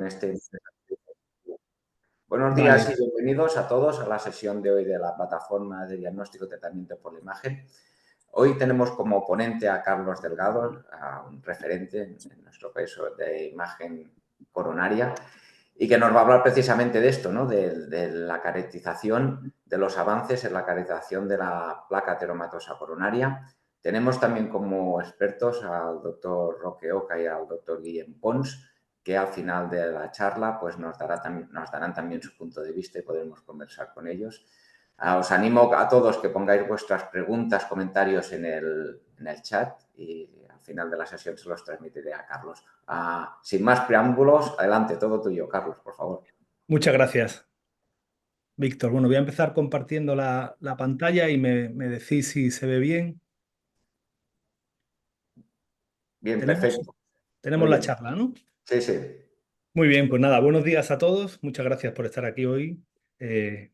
con este. Buenos días Vale, y bienvenidos a todos a la sesión de hoy de la plataforma de diagnóstico y tratamiento por la imagen. Hoy tenemos como ponente a Carlos Delgado, a un referente en nuestro caso de imagen coronaria, y que nos va a hablar precisamente de esto, ¿no? De la caracterización, de los avances en la caracterización de la placa ateromatosa coronaria. Tenemos también como expertos al doctor Roque Oca y al doctor Guillem Pons, que al final de la charla pues nos darán también su punto de vista y podremos conversar con ellos. Os animo a todos que pongáis vuestras preguntas, comentarios en el chat y al final de la sesión se los transmitiré a Carlos. Sin más preámbulos, adelante, todo tuyo, Carlos, por favor. muchas gracias, Víctor. Bueno, voy a empezar compartiendo la pantalla y me decís si se ve bien. Bien, Tenemos, perfecto. Muy tenemos la bien. charla, ¿no? Sí, sí. Muy bien, pues nada, buenos días a todos. Muchas gracias por estar aquí hoy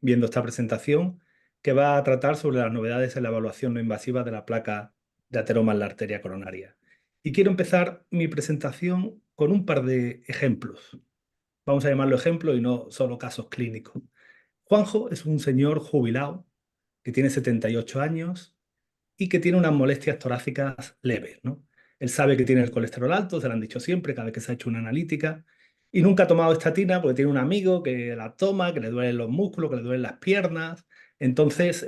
viendo esta presentación que va a tratar sobre las novedades en la evaluación no invasiva de la placa de ateroma en la arteria coronaria. Y quiero empezar mi presentación con un par de ejemplos. Vamos a llamarlo ejemplo y no solo casos clínicos. Juanjo es un señor jubilado que tiene 78 años y que tiene unas molestias torácicas leves, ¿no? Él sabe que tiene el colesterol alto, se lo han dicho siempre, cada vez que se ha hecho una analítica, y nunca ha tomado estatina porque tiene un amigo que la toma, que le duelen los músculos, que le duelen las piernas, entonces,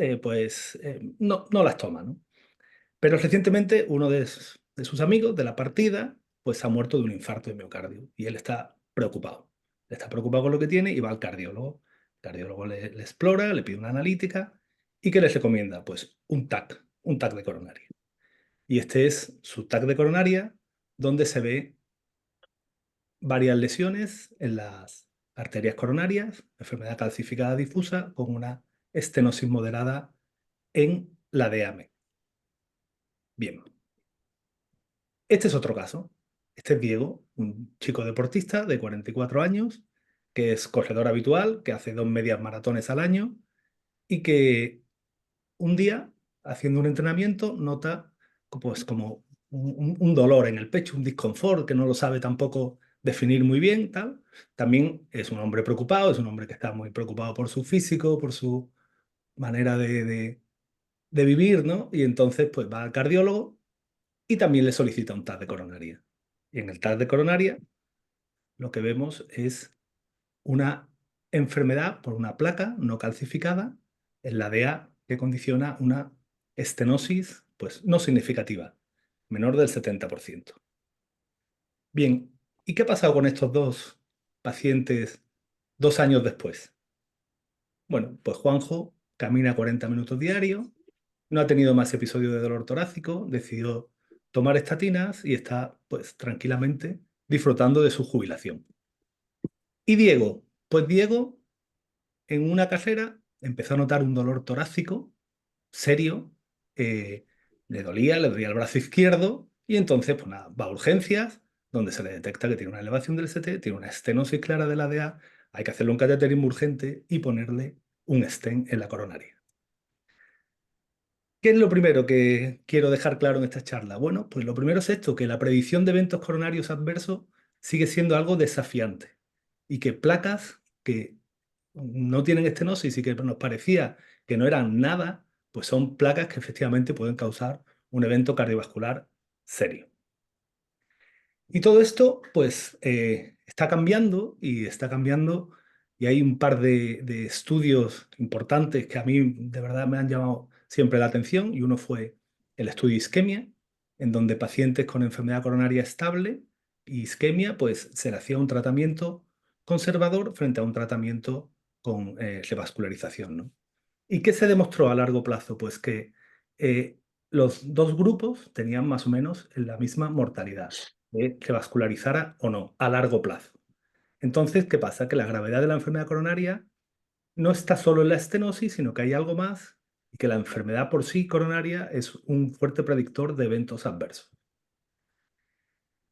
no las toma, ¿no? Pero recientemente uno de sus amigos de la partida, pues ha muerto de un infarto de miocardio y él está preocupado. Está preocupado con lo que tiene y va al cardiólogo. El cardiólogo le explora, le pide una analítica y ¿qué les recomienda? Pues un TAC de coronaria. Y este es su TAC de coronaria donde se ve varias lesiones en las arterias coronarias, enfermedad calcificada difusa con una estenosis moderada en la DAME. Bien. Este es otro caso. Este es Diego, un chico deportista de 44 años, que es corredor habitual, que hace 2 medias maratones al año y que un día, haciendo un entrenamiento, nota pues, como un dolor en el pecho, un disconfort que no lo sabe tampoco definir muy bien, tal. También es un hombre preocupado, es un hombre que está muy preocupado por su físico, por su manera de vivir, ¿no? Y entonces pues va al cardiólogo y también le solicita un TAC de coronaria. Y en el TAC de coronaria lo que vemos es una enfermedad por una placa no calcificada en la DA que condiciona una estenosis pues no significativa, menor del 70%. Bien, ¿y qué ha pasado con estos dos pacientes 2 años después? Bueno, pues Juanjo camina 40 minutos diarios, no ha tenido más episodios de dolor torácico, decidió tomar estatinas y está pues tranquilamente disfrutando de su jubilación. ¿Y Diego? Pues Diego en una carrera empezó a notar un dolor torácico serio, eh, le dolía el brazo izquierdo y entonces pues nada, va a urgencias donde se le detecta que tiene una elevación del ST, tiene una estenosis clara de la DA, hay que hacerle un cateterismo urgente y ponerle un stent en la coronaria. ¿Qué es lo primero que quiero dejar claro en esta charla? Bueno, pues lo primero es esto, que la predicción de eventos coronarios adversos sigue siendo algo desafiante y que placas que no tienen estenosis y que nos parecía que no eran nada, pues son placas que efectivamente pueden causar un evento cardiovascular serio. Y todo esto, pues, está cambiando y hay un par de estudios importantes que a mí de verdad me han llamado siempre la atención y uno fue el estudio isquemia, en donde pacientes con enfermedad coronaria estable y isquemia, pues se le hacía un tratamiento conservador frente a un tratamiento con revascularización, ¿no? ¿Y qué se demostró a largo plazo? Pues que eh, los dos grupos tenían más o menos la misma mortalidad, de que vascularizara o no, a largo plazo. Entonces, ¿qué pasa? Que la gravedad de la enfermedad coronaria no está solo en la estenosis, sino que hay algo más y que la enfermedad por sí coronaria es un fuerte predictor de eventos adversos.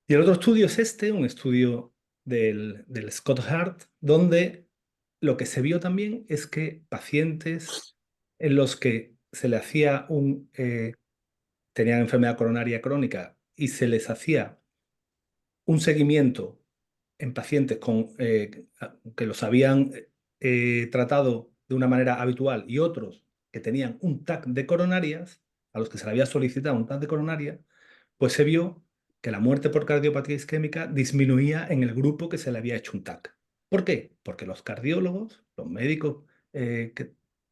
Y el otro estudio es este, un estudio del Scott Hart, donde lo que se vio también es que pacientes en los que se le hacía tenían enfermedad coronaria crónica y se les hacía un seguimiento en pacientes que los habían tratado de una manera habitual y otros que tenían un TAC de coronarias, a los que se le había solicitado un TAC de coronaria, pues se vio que la muerte por cardiopatía isquémica disminuía en el grupo que se le había hecho un TAC. ¿Por qué? Porque los cardiólogos, los médicos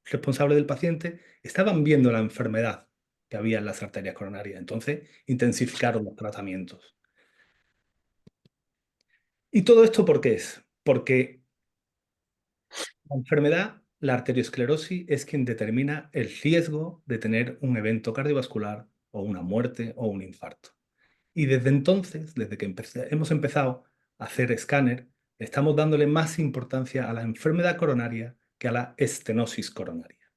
responsables del paciente, estaban viendo la enfermedad que había en las arterias coronarias. Entonces, intensificaron los tratamientos. ¿Y todo esto por qué es? Porque la enfermedad, la arteriosclerosis, es quien determina el riesgo de tener un evento cardiovascular o una muerte o un infarto. Y desde entonces, desde que hemos empezado a hacer escáner, estamos dándole más importancia a la enfermedad coronaria que a la estenosis coronaria.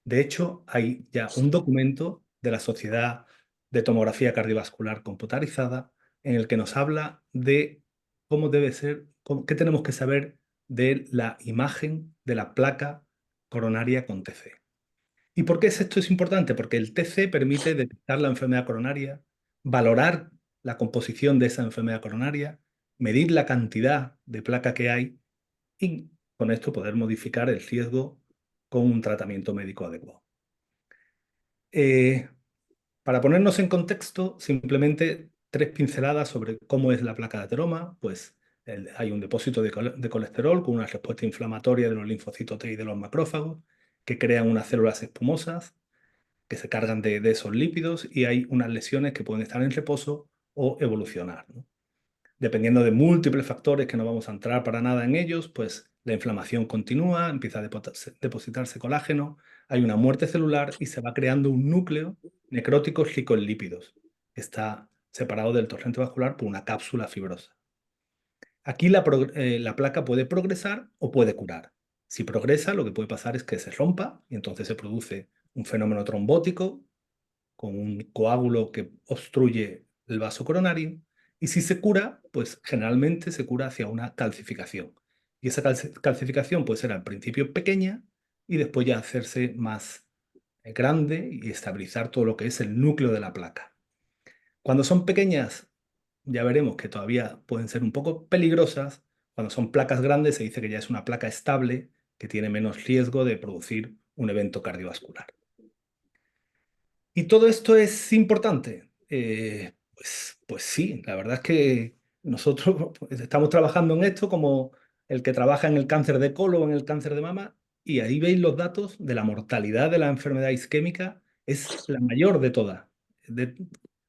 De hecho, hay ya un documento de la Sociedad de Tomografía Cardiovascular Computarizada en el que nos habla de cómo debe ser, qué tenemos que saber de la imagen de la placa coronaria con TC. ¿Y por qué esto es importante? Porque el TC permite detectar la enfermedad coronaria, valorar la composición de esa enfermedad coronaria, medir la cantidad de placa que hay y con esto poder modificar el riesgo con un tratamiento médico adecuado. Eh, para ponernos en contexto, simplemente 3 pinceladas sobre cómo es la placa de ateroma. Pues hay un depósito de colesterol con una respuesta inflamatoria de los linfocitos T y de los macrófagos que crean unas células espumosas que se cargan de esos lípidos y hay unas lesiones que pueden estar en reposo o evolucionar, ¿no? Dependiendo de múltiples factores que no vamos a entrar para nada en ellos, pues la inflamación continúa, empieza a depositarse colágeno, hay una muerte celular y se va creando un núcleo necrótico rico en lípidos, que está separado del torrente vascular por una cápsula fibrosa. Aquí la placa puede progresar o puede curar. Si progresa, lo que puede pasar es que se rompa y entonces se produce un fenómeno trombótico con un coágulo que obstruye el vaso coronario. Y si se cura, pues generalmente se cura hacia una calcificación. Y esa calcificación puede ser al principio pequeña y después ya hacerse más grande y estabilizar todo lo que es el núcleo de la placa. Cuando son pequeñas, ya veremos que todavía pueden ser un poco peligrosas. Cuando son placas grandes, se dice que ya es una placa estable que tiene menos riesgo de producir un evento cardiovascular. ¿Y todo esto es importante? Pues sí, la verdad es que nosotros pues, estamos trabajando en esto como el que trabaja en el cáncer de colon o en el cáncer de mama, y ahí veis los datos de la mortalidad de la enfermedad isquémica, es la mayor de todas. De-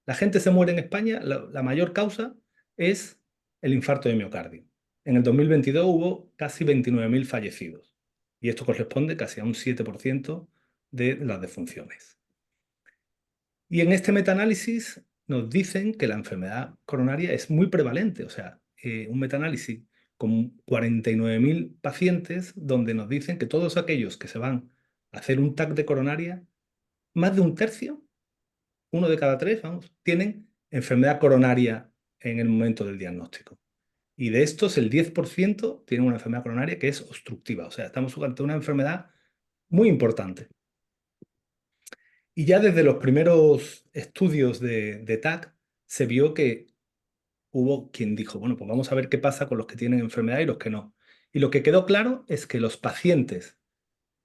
la gente se muere en España, la mayor causa es el infarto de miocardio. En el 2022 hubo casi 29.000 fallecidos, y esto corresponde casi a un 7% de las defunciones. Y en este metaanálisis nos dicen que la enfermedad coronaria es muy prevalente, o sea, un metaanálisis con 49.000 pacientes donde nos dicen que todos aquellos que se van a hacer un TAC de coronaria, más de un tercio, 1 de cada 3, vamos, tienen enfermedad coronaria en el momento del diagnóstico. Y de estos, el 10% tienen una enfermedad coronaria que es obstructiva, o sea, estamos ante una enfermedad muy importante. Y ya desde los primeros estudios de TAC se vio que hubo quien dijo, bueno, pues vamos a ver qué pasa con los que tienen enfermedad y los que no. Y lo que quedó claro es que los pacientes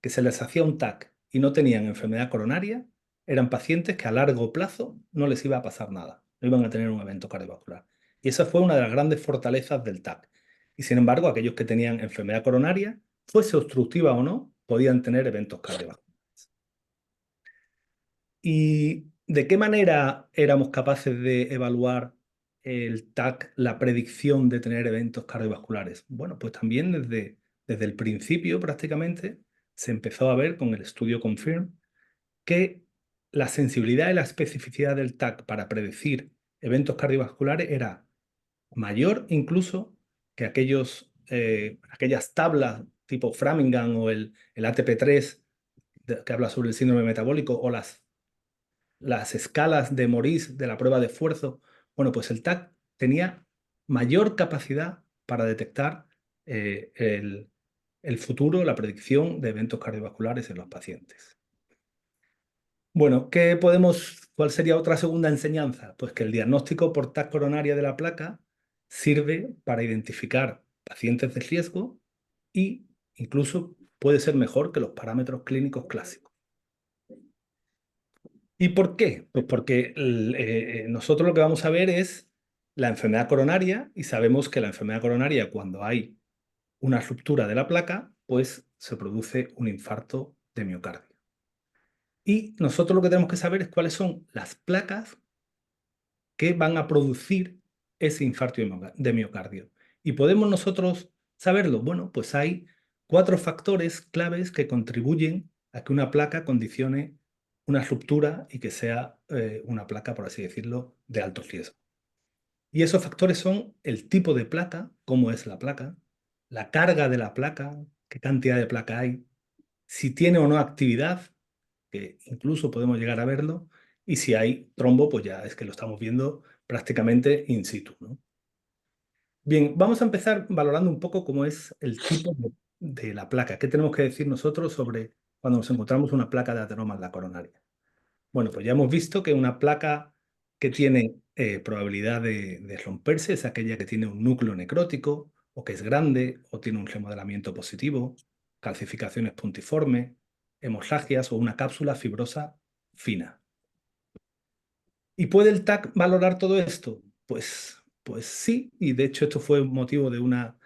que se les hacía un TAC y no tenían enfermedad coronaria eran pacientes que a largo plazo no les iba a pasar nada, no iban a tener un evento cardiovascular. Y esa fue una de las grandes fortalezas del TAC. Y sin embargo, aquellos que tenían enfermedad coronaria, fuese obstructiva o no, podían tener eventos cardiovasculares. ¿Y de qué manera éramos capaces de evaluar el TAC, la predicción de tener eventos cardiovasculares? Bueno, pues también desde el principio prácticamente se empezó a ver con el estudio CONFIRM que la sensibilidad y la especificidad del TAC para predecir eventos cardiovasculares era mayor incluso que aquellas tablas tipo Framingham o el ATP3 que habla sobre el síndrome metabólico o las escalas de Maurice de la prueba de esfuerzo. Bueno, pues el TAC tenía mayor capacidad para detectar el futuro, la predicción de eventos cardiovasculares en los pacientes. Bueno, ¿cuál sería otra segunda enseñanza? Pues que el diagnóstico por TAC coronaria de la placa sirve para identificar pacientes de riesgo e incluso puede ser mejor que los parámetros clínicos clásicos. ¿Y por qué? Pues porque nosotros lo que vamos a ver es la enfermedad coronaria y sabemos que la enfermedad coronaria, cuando hay una ruptura de la placa, pues se produce un infarto de miocardio. Y nosotros lo que tenemos que saber es cuáles son las placas que van a producir ese infarto de miocardio. ¿Y podemos nosotros saberlo? Bueno, pues hay 4 factores claves que contribuyen a que una placa condicione una ruptura y que sea una placa, por así decirlo, de alto riesgo. Y esos factores son el tipo de placa, cómo es la placa, la carga de la placa, qué cantidad de placa hay, si tiene o no actividad, que incluso podemos llegar a verlo, y si hay trombo, pues ya es que lo estamos viendo prácticamente in situ, ¿no? Bien, vamos a empezar valorando un poco cómo es el tipo de la placa. ¿Qué tenemos que decir nosotros sobre cuando nos encontramos una placa de ateroma en la coronaria? Bueno, pues ya hemos visto que una placa que tiene probabilidad de romperse es aquella que tiene un núcleo necrótico, o que es grande, o tiene un remodelamiento positivo, calcificaciones puntiformes, hemorragias o una cápsula fibrosa fina. ¿Y puede el TAC valorar todo esto? Pues sí, y de hecho esto fue motivo de una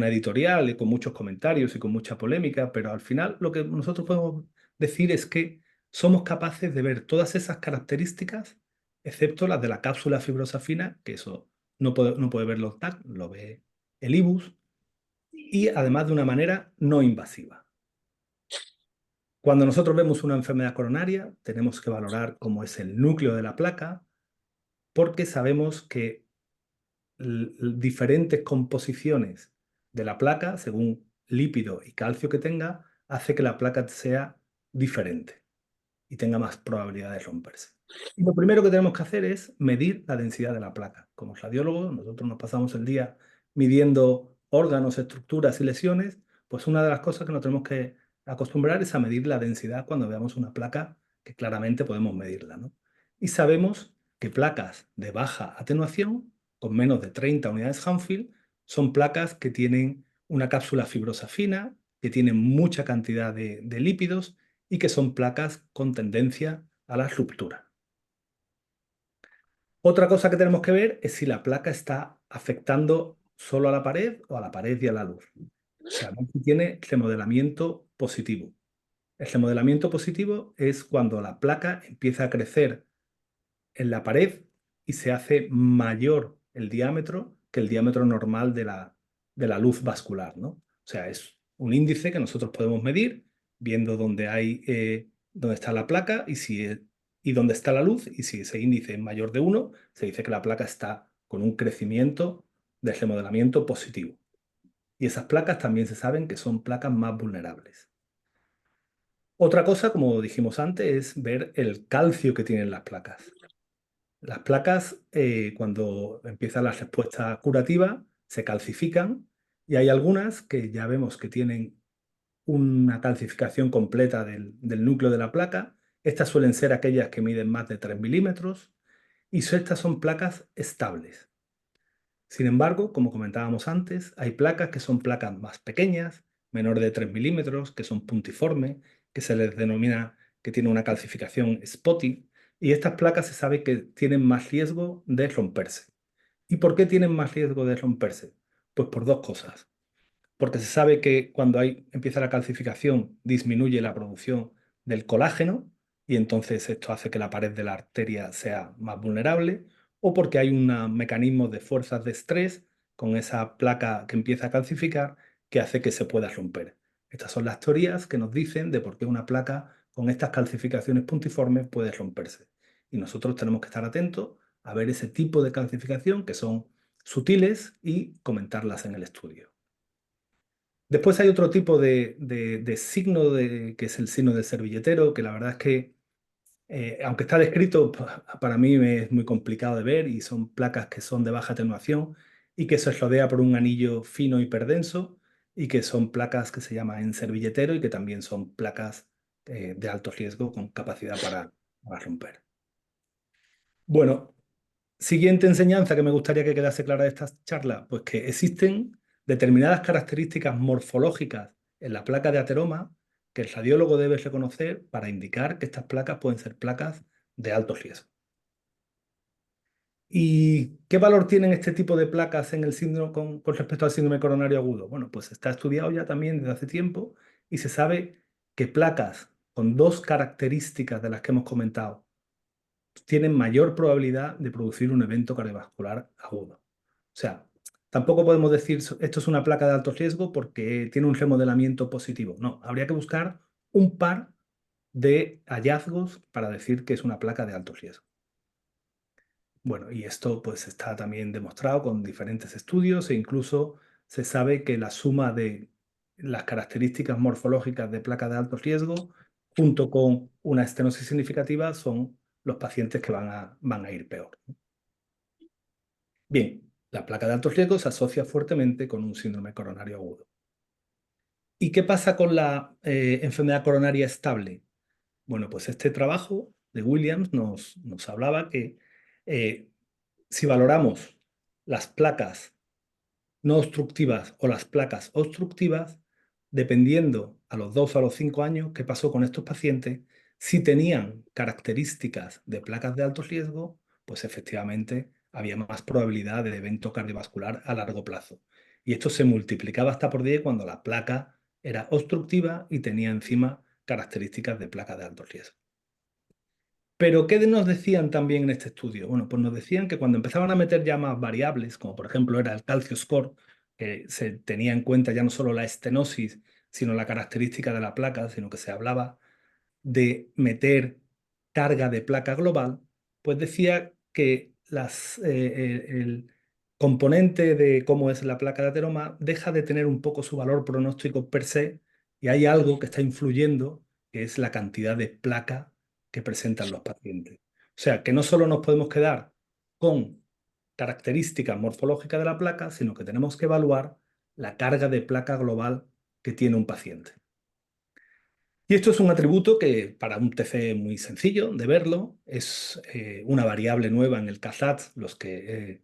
editorial y con muchos comentarios y con mucha polémica, pero al final lo que nosotros podemos decir es que somos capaces de ver todas esas características, excepto las de la cápsula fibrosa fina, que eso no puede verlo el TAC, lo ve el IBUS, y además de una manera no invasiva. Cuando nosotros vemos una enfermedad coronaria, tenemos que valorar cómo es el núcleo de la placa, porque sabemos que diferentes composiciones de la placa, según lípido y calcio que tenga, hace que la placa sea diferente y tenga más probabilidad de romperse. Y lo primero que tenemos que hacer es medir la densidad de la placa. Como radiólogos, nosotros nos pasamos el día midiendo órganos, estructuras y lesiones, pues una de las cosas que nos tenemos que acostumbrar es a medir la densidad cuando veamos una placa que claramente podemos medirla, ¿no? Y sabemos que placas de baja atenuación, con menos de 30 unidades Hanfield, son placas que tienen una cápsula fibrosa fina, que tienen mucha cantidad de lípidos y que son placas con tendencia a la ruptura. Otra cosa que tenemos que ver es si la placa está afectando solo a la pared o a la pared y a la luz. Sabemos si tiene remodelamiento positivo. El remodelamiento positivo es cuando la placa empieza a crecer en la pared y se hace mayor el diámetro que el diámetro normal de la luz vascular, ¿no? O sea, es un índice que nosotros podemos medir viendo dónde está la placa y dónde está la luz, y si ese índice es mayor de 1, se dice que la placa está con un crecimiento de remodelamiento positivo. Y esas placas también se saben que son placas más vulnerables. Otra cosa, como dijimos antes, es ver el calcio que tienen las placas. Las placas, cuando empieza la respuesta curativa, se calcifican, y hay algunas que ya vemos que tienen una calcificación completa del núcleo de la placa. Estas suelen ser aquellas que miden más de 3 milímetros, y estas son placas estables. Sin embargo, como comentábamos antes, hay placas que son placas más pequeñas, menor de 3 milímetros, que son puntiformes, que se les denomina que tienen una calcificación spotty, y estas placas se sabe que tienen más riesgo de romperse. ¿Y por qué tienen más riesgo de romperse? Pues por 2 cosas. Porque se sabe que cuando empieza la calcificación disminuye la producción del colágeno, y entonces esto hace que la pared de la arteria sea más vulnerable, o porque hay un mecanismo de fuerzas de estrés con esa placa que empieza a calcificar, que hace que se pueda romper. Estas son las teorías que nos dicen de por qué una placa con estas calcificaciones puntiformes puede romperse. Y nosotros tenemos que estar atentos a ver ese tipo de calcificación, que son sutiles, y comentarlas en el estudio. Después hay otro tipo de signo, que es el signo del servilletero, que la verdad es que, aunque está descrito, para mí es muy complicado de ver, y son placas que son de baja atenuación y que se rodea por un anillo fino hiperdenso, y que son placas que se llaman en servilletero y que también son placas de alto riesgo con capacidad para romper. Bueno, Siguiente enseñanza que me gustaría que quedase clara de esta charla, pues que existen determinadas características morfológicas en la placa de ateroma que el radiólogo debe reconocer para indicar que estas placas pueden ser placas de alto riesgo. ¿Y qué valor tienen este tipo de placas en el síndrome con respecto al síndrome coronario agudo? Bueno, pues está estudiado ya también desde hace tiempo y se sabe que placas con dos características de las que hemos comentado tienen mayor probabilidad de producir un evento cardiovascular agudo. O sea, tampoco podemos decir esto es una placa de alto riesgo porque tiene un remodelamiento positivo. No, habría que buscar un par de hallazgos para decir que es una placa de alto riesgo. Bueno, y esto pues está también demostrado con diferentes estudios e incluso se sabe que la suma de las características morfológicas de placa de alto riesgo junto con una estenosis significativa son los pacientes que van a ir peor. Bien, la placa de alto riesgo se asocia fuertemente con un síndrome coronario agudo. ¿Y qué pasa con la enfermedad coronaria estable? Bueno, pues este trabajo de Williams nos hablaba que eh, si valoramos las placas no obstructivas o las placas obstructivas, dependiendo a los 2 o a los 5 años qué pasó con estos pacientes, si tenían características de placas de alto riesgo, pues efectivamente había más probabilidad de evento cardiovascular a largo plazo. Y esto se multiplicaba hasta por 10 cuando la placa era obstructiva y tenía encima características de placa de alto riesgo. Pero, ¿qué nos decían también en este estudio? Bueno, pues nos decían que cuando empezaban a meter ya más variables, como por ejemplo era el calcio score, que se tenía en cuenta ya no solo la estenosis, sino la característica de la placa, sino que se hablaba de meter carga de placa global, pues decía que el componente de cómo es la placa de ateroma deja de tener un poco su valor pronóstico per se y hay algo que está influyendo, que es la cantidad de placa que presentan los pacientes. O sea, que no solo nos podemos quedar con características morfológicas de la placa, sino que tenemos que evaluar la carga de placa global que tiene un paciente. Y esto es un atributo que para un TC muy sencillo de verlo, es una variable nueva en el CASAT. Los que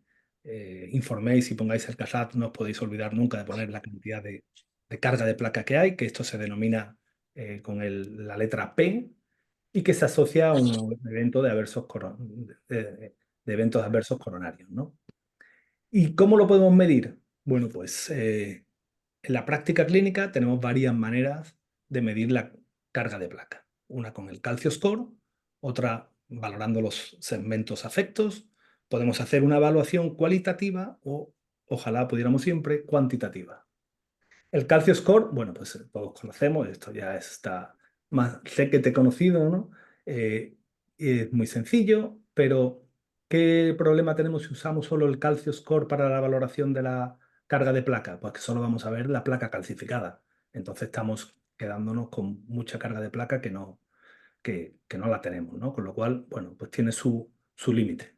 informéis y pongáis el CASAT no os podéis olvidar nunca de poner la cantidad de carga de placa que hay, que esto se denomina con la letra P y que se asocia a un evento de eventos adversos coronarios, ¿no? ¿Y cómo lo podemos medir? Bueno, pues en la práctica clínica tenemos varias maneras de medir la carga de placa. Una con el calcio score, otra valorando los segmentos afectos. Podemos hacer una evaluación cualitativa o ojalá pudiéramos siempre cuantitativa. El calcio score, bueno, pues todos conocemos, esto ya está más requete conocido, ¿no? Es muy sencillo, pero ¿qué problema tenemos si usamos solo el calcio score para la valoración de la carga de placa? Pues que solo vamos a ver la placa calcificada. Entonces estamos quedándonos con mucha carga de placa que no la tenemos, ¿no? Con lo cual, bueno, pues tiene su límite.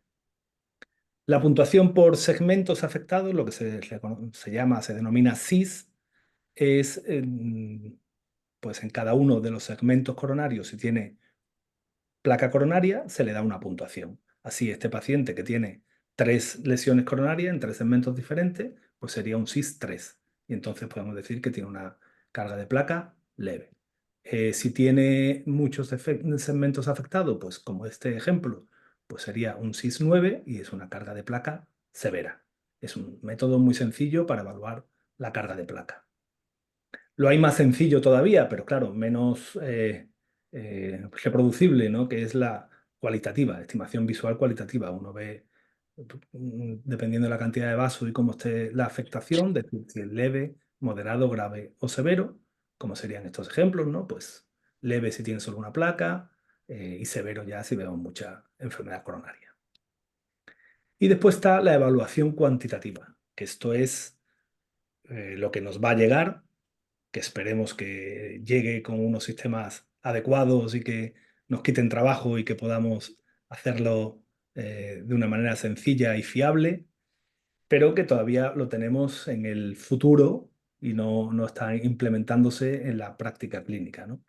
La puntuación por segmentos afectados, lo que se denomina SIS, es pues en cada uno de los segmentos coronarios, si tiene placa coronaria, se le da una puntuación. Así, este paciente que tiene 3 lesiones coronarias en 3 segmentos diferentes, pues sería un SIS 3. Y entonces podemos decir que tiene una carga de placa leve. Si tiene muchos segmentos afectados, pues como este ejemplo, pues sería un SIS 9 y es una carga de placa severa. Es un método muy sencillo para evaluar la carga de placa. Lo hay más sencillo todavía, pero claro, menos reproducible, ¿no? Que es la cualitativa, estimación visual cualitativa. Uno ve, dependiendo de la cantidad de vaso y cómo esté la afectación, decir si es leve, moderado, grave o severo, como serían estos ejemplos, ¿no? Pues leve si tiene solo una placa y severo ya si vemos mucha enfermedad coronaria. Y después está la evaluación cuantitativa, que esto es lo que nos va a llegar, que esperemos que llegue con unos sistemas adecuados y que nos quiten trabajo y que podamos hacerlo de una manera sencilla y fiable, pero que todavía lo tenemos en el futuro y no está implementándose en la práctica clínica, ¿no?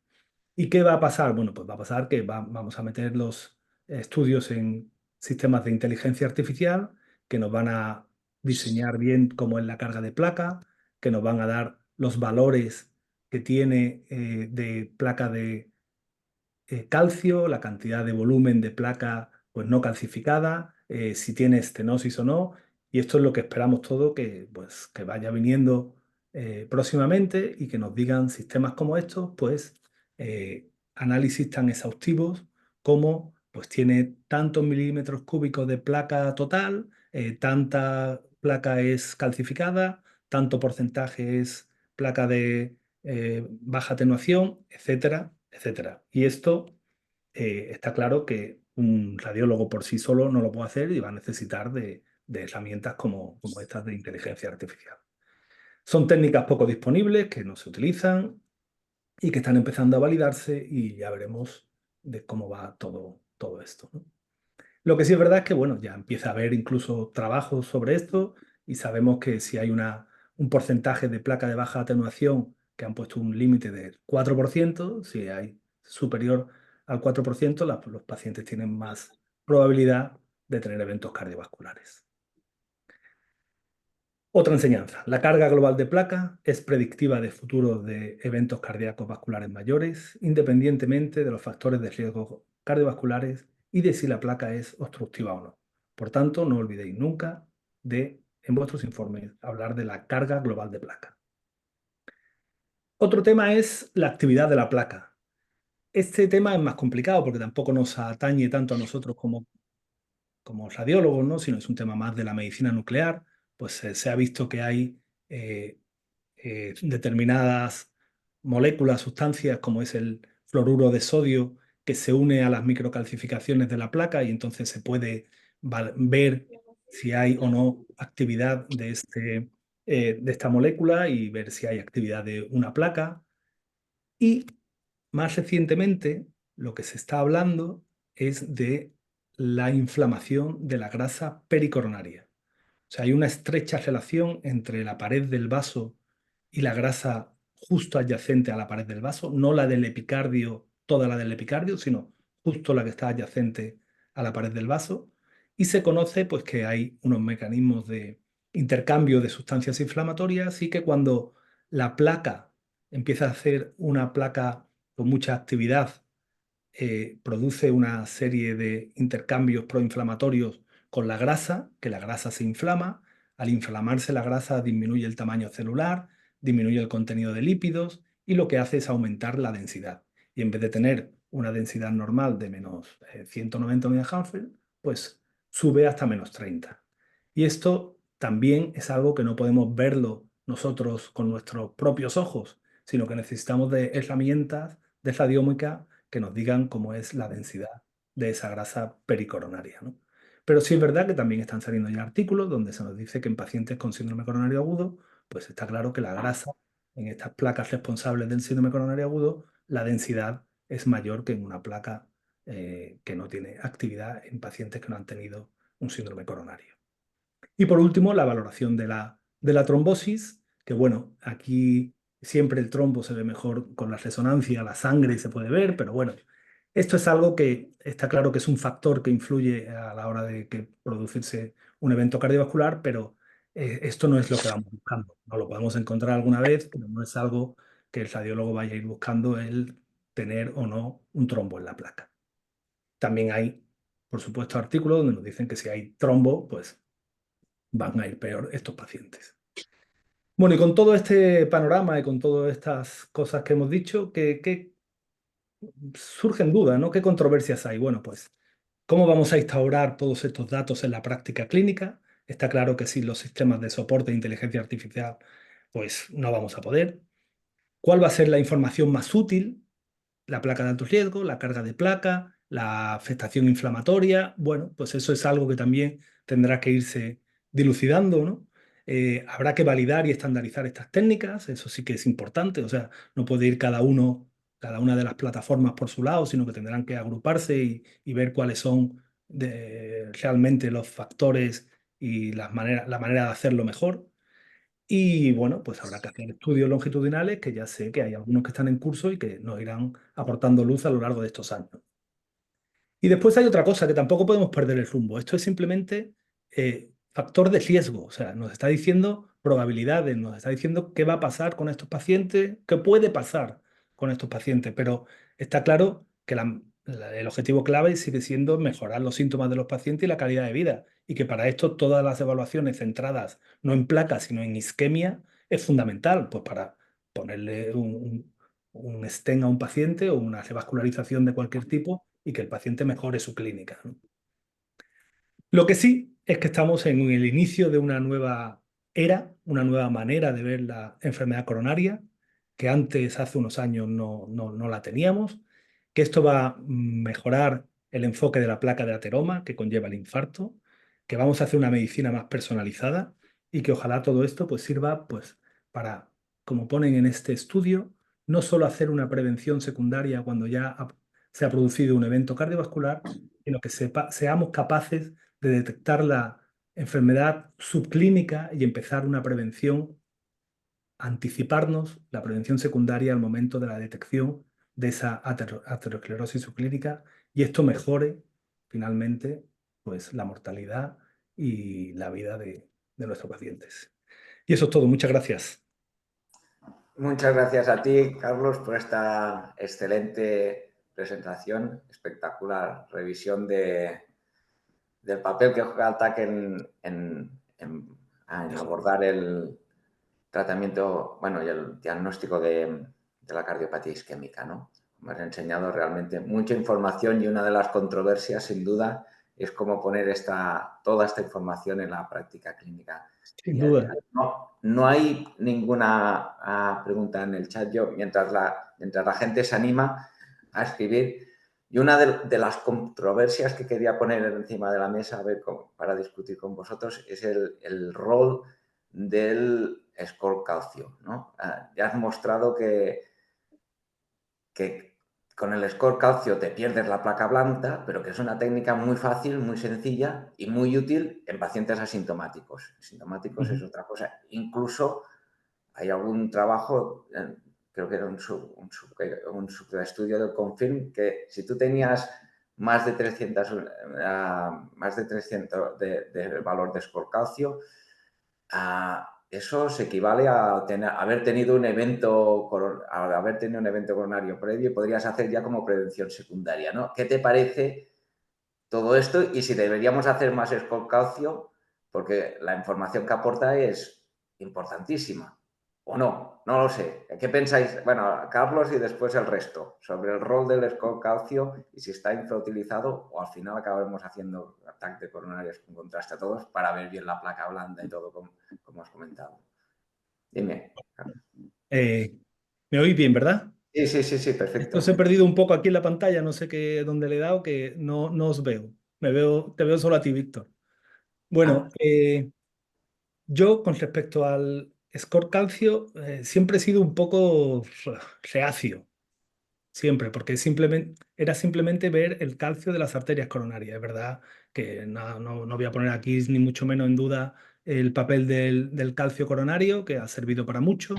¿Y qué va a pasar? Bueno, pues va a pasar que vamos a meter los estudios en sistemas de inteligencia artificial que nos van a diseñar bien cómo es la carga de placa, que nos van a dar los valores que tiene de placa de calcio, la cantidad de volumen de placa pues, no calcificada, si tiene estenosis o no. Y esto es lo que esperamos todo que, pues, que vaya viniendo próximamente y que nos digan sistemas como estos, pues análisis tan exhaustivos como pues tiene tantos milímetros cúbicos de placa total, tanta placa es calcificada, tanto porcentaje es placa de baja atenuación, etcétera, etcétera. Y esto está claro que un radiólogo por sí solo no lo puede hacer y va a necesitar de herramientas como estas de inteligencia artificial. Son técnicas poco disponibles que no se utilizan y que están empezando a validarse y ya veremos de cómo va todo esto, ¿no? Lo que sí es verdad es que, bueno, ya empieza a haber incluso trabajos sobre esto y sabemos que si hay un porcentaje de placa de baja atenuación que han puesto un límite del 4%, si hay superior al 4%, los pacientes tienen más probabilidad de tener eventos cardiovasculares. Otra enseñanza. La carga global de placa es predictiva de futuros de eventos cardíacos vasculares mayores, independientemente de los factores de riesgo cardiovasculares y de si la placa es obstructiva o no. Por tanto, no olvidéis nunca de, en vuestros informes, hablar de la carga global de placa. Otro tema es la actividad de la placa. Este tema es más complicado porque tampoco nos atañe tanto a nosotros como radiólogos, ¿no? Sino es un tema más de la medicina nuclear. Pues se ha visto que hay eh, determinadas moléculas, sustancias, como es el fluoruro de sodio, que se une a las microcalcificaciones de la placa y entonces se puede ver si hay o no actividad de esta molécula y ver si hay actividad de una placa. Y más recientemente, lo que se está hablando es de la inflamación de la grasa pericoronaria. O sea, hay una estrecha relación entre la pared del vaso y la grasa justo adyacente a la pared del vaso, no la del epicardio, toda la del epicardio, sino justo la que está adyacente a la pared del vaso. Y se conoce pues que hay unos mecanismos de intercambio de sustancias inflamatorias y que cuando la placa empieza a hacer una placa con mucha actividad, produce una serie de intercambios proinflamatorios con la grasa, que la grasa se inflama. Al inflamarse la grasa disminuye el tamaño celular, disminuye el contenido de lípidos y lo que hace es aumentar la densidad. Y en vez de tener una densidad normal de menos 190 mHz, pues sube hasta menos 30. Y esto también es algo que no podemos verlo nosotros con nuestros propios ojos, sino que necesitamos de herramientas de radiómica que nos digan cómo es la densidad de esa grasa pericoronaria, ¿no? Pero sí es verdad que también están saliendo ya artículos donde se nos dice que en pacientes con síndrome coronario agudo, pues está claro que la grasa en estas placas responsables del síndrome coronario agudo, la densidad es mayor que en una placa que no tiene actividad en pacientes que no han tenido un síndrome coronario. Y por último, la valoración de la trombosis, que bueno, aquí siempre el trombo se ve mejor con la resonancia, la sangre se puede ver, pero bueno, esto es algo que está claro que es un factor que influye a la hora de que producirse un evento cardiovascular, pero esto no es lo que vamos buscando. No lo podemos encontrar alguna vez, pero no es algo que el radiólogo vaya a ir buscando el tener o no un trombo en la placa. También hay, por supuesto, artículos donde nos dicen que si hay trombo, pues van a ir peor estos pacientes. Bueno, y con todo este panorama y con todas estas cosas que hemos dicho, ¿qué surgen dudas, ¿no? ¿Qué controversias hay? Bueno, pues, ¿cómo vamos a instaurar todos estos datos en la práctica clínica? Está claro que sin los sistemas de soporte de inteligencia artificial, pues no vamos a poder. ¿Cuál va a ser la información más útil? La placa de alto riesgo, la carga de placa, la afectación inflamatoria. Bueno, pues eso es algo que también tendrá que irse dilucidando, ¿no? Habrá que validar y estandarizar estas técnicas, eso sí que es importante, o sea, no puede ir cada una de las plataformas por su lado, sino que tendrán que agruparse y ver cuáles son realmente los factores y la manera de hacerlo mejor. Y bueno, pues habrá que hacer estudios longitudinales, que ya sé que hay algunos que están en curso y que nos irán aportando luz a lo largo de estos años. Y después hay otra cosa que tampoco podemos perder el rumbo. Esto es simplemente factor de riesgo. O sea, nos está diciendo probabilidades, nos está diciendo qué va a pasar con estos pacientes, qué puede pasar con estos pacientes. Pero está claro que el objetivo clave sigue siendo mejorar los síntomas de los pacientes y la calidad de vida. Y que para esto todas las evaluaciones centradas no en placas, sino en isquemia, es fundamental. Pues para ponerle un stent a un paciente o una revascularización de cualquier tipo y que el paciente mejore su clínica, ¿no? Lo que sí es que estamos en el inicio de una nueva era, una nueva manera de ver la enfermedad coronaria, que antes, hace unos años, no la teníamos, que esto va a mejorar el enfoque de la placa de ateroma que conlleva el infarto, que vamos a hacer una medicina más personalizada y que ojalá todo esto pues, sirva pues, para, como ponen en este estudio, no solo hacer una prevención secundaria cuando ya se ha producido un evento cardiovascular, sino que seamos capaces de detectar la enfermedad subclínica y empezar una prevención, anticiparnos la prevención secundaria al momento de la detección de esa aterosclerosis subclínica y esto mejore finalmente pues, la mortalidad y la vida de nuestros pacientes. Y eso es todo. Muchas gracias. Muchas gracias a ti, Carlos, por esta excelente presentación, espectacular revisión del papel que juega el TAC en abordar el tratamiento, bueno, y el diagnóstico de la cardiopatía isquémica, ¿no? Me has enseñado realmente mucha información y una de las controversias, sin duda, es cómo poner toda esta información en la práctica clínica Sin día a día. duda. No hay ninguna pregunta en el chat. Yo, mientras la gente se anima a escribir, y una de las controversias que quería poner encima de la mesa para discutir con vosotros es el rol del score calcio, ¿no? Ya has mostrado que con el score calcio te pierdes la placa blanda, pero que es una técnica muy fácil, muy sencilla y muy útil en pacientes asintomáticos. Sintomáticos es otra cosa. Incluso hay algún trabajo, creo que era un subestudio del Confirm, que si tú tenías más de 300, de valor de score calcio, eso se equivale a haber tenido un evento coronario previo y podrías hacer ya como prevención secundaria, ¿no? ¿Qué te parece todo esto? Y si deberíamos hacer más score calcio, porque la información que aporta es importantísima. ¿O no? No lo sé. ¿Qué pensáis? Bueno, Carlos y después el resto, sobre el rol del score calcio y si está infrautilizado o al final acabemos haciendo ataque de coronarios con contraste a todos para ver bien la placa blanda y todo como has comentado. Dime. ¿Me oís bien, verdad? Sí, sí, sí, sí, Esto se perfecto. ha perdido un poco aquí en la pantalla, no sé dónde le he dado, que no os veo. Te veo solo a ti, Víctor. Ah, Bueno, yo con respecto al score calcio siempre he sido un poco reacio, siempre, porque era simplemente ver el calcio de las arterias coronarias. Es verdad que no voy a poner aquí ni mucho menos en duda el papel del calcio coronario, que ha servido para mucho,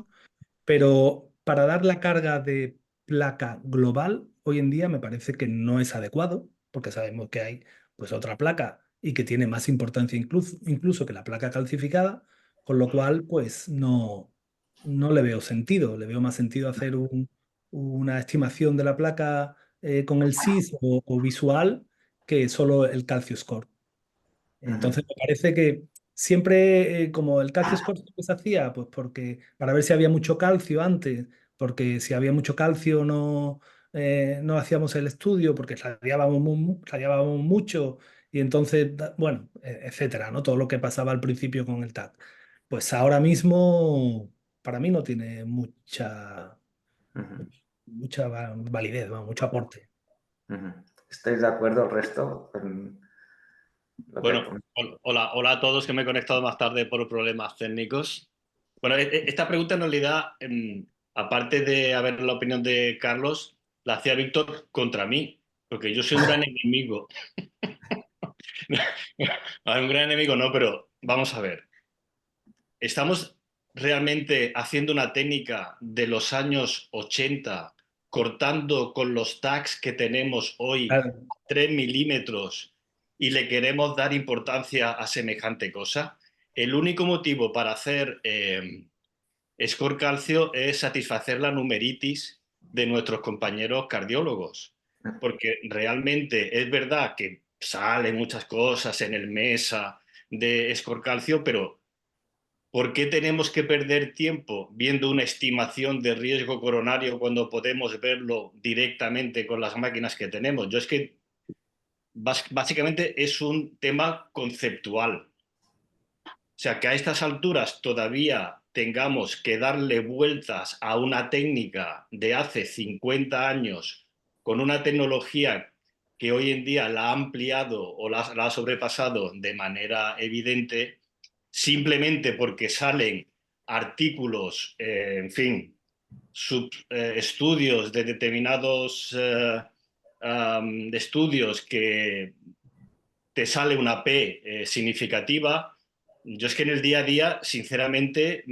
pero para dar la carga de placa global, hoy en día me parece que no es adecuado, porque sabemos que hay pues otra placa y que tiene más importancia incluso que la placa calcificada, con lo cual pues no le veo sentido, le veo más sentido hacer una estimación de la placa con el SIS o visual que solo el calcio score. uh-huh, Entonces me parece que siempre, como el calcio score siempre se hacía, pues porque para ver si había mucho calcio antes, porque si había mucho calcio no hacíamos el estudio, porque radiábamos mucho, y entonces, bueno, etcétera, ¿no? Todo lo que pasaba al principio con el TAC. Pues ahora mismo, para mí no tiene uh-huh, mucha validez, ¿no? Mucho aporte. uh-huh. ¿Estáis de acuerdo el resto con lo que Bueno, hola, hola a todos que me he conectado más tarde por problemas técnicos. Bueno, esta pregunta en realidad, aparte de haber la opinión de Carlos, la hacía Víctor contra mí, porque yo soy un gran enemigo. Un gran enemigo no, pero vamos a ver. ¿Estamos realmente haciendo una técnica de los años 80 cortando con los tags que tenemos hoy Claro. 3 milímetros y le queremos dar importancia a semejante cosa. El único motivo para hacer score calcio es satisfacer la numeritis de nuestros compañeros cardiólogos, porque realmente es verdad que salen muchas cosas en el MESA de score calcio, pero ¿por qué tenemos que perder tiempo viendo una estimación de riesgo coronario cuando podemos verlo directamente con las máquinas que tenemos? Yo es que básicamente es un tema conceptual. O sea, que a estas alturas todavía tengamos que darle vueltas a una técnica de hace 50 años con una tecnología que hoy en día la ha ampliado o la ha sobrepasado de manera evidente, simplemente porque salen artículos, en fin, estudios de determinados estudios que te sale una P significativa. Yo es que en el día a día, sinceramente,